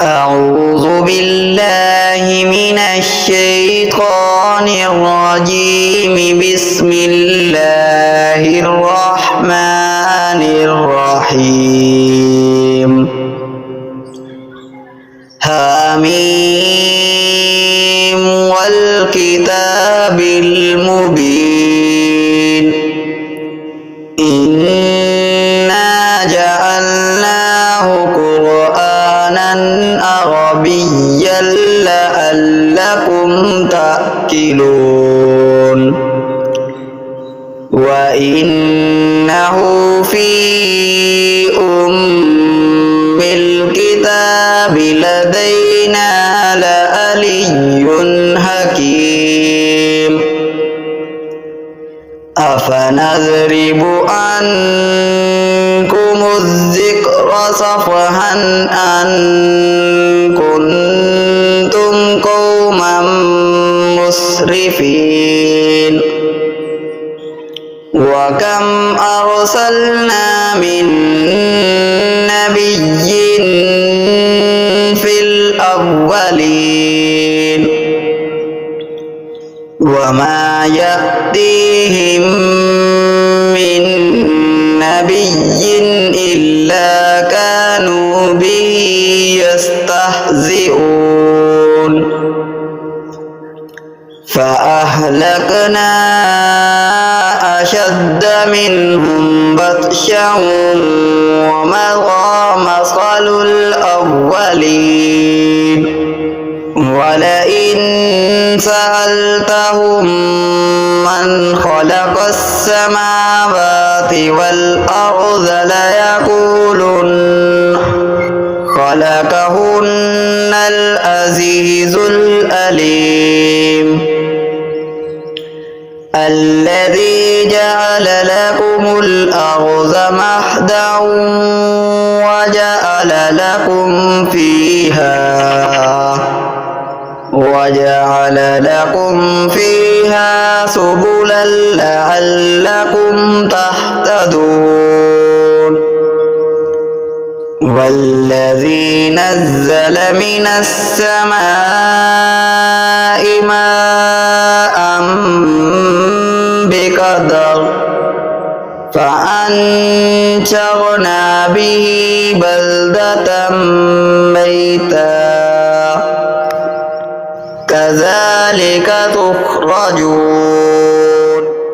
أعوذ بالله من الشيطان الرجيم. بسم الله الرحمن الرحيم. حميم والكتاب المبين. إنا جعلناه قرآنا عربيا لعلكم تأكلون. وإنه في أم الكتاب لدينا لعلي حكيم. أفنضرب عنكم الذكر صفحا أن كنتم قوما مسرفين. وكم أرسلنا من نبي في الأولين وما يأتيهم من نبي إلا كانوا به يستهزئون. فأهلكنا أشد منهم بطشا ومضى مثل الأولين. ولئن سألتهم من خلق السماوات والأرض ليقولن خلقهن العزيز العليم. الذي جعل لكم الأرض مهدا وجعل لكم فيها سبلا لعلكم تهتدون. والذي نزل من السماء ماء بقدر فأنشرنا به بلدة ميتا كذلك تخرجون.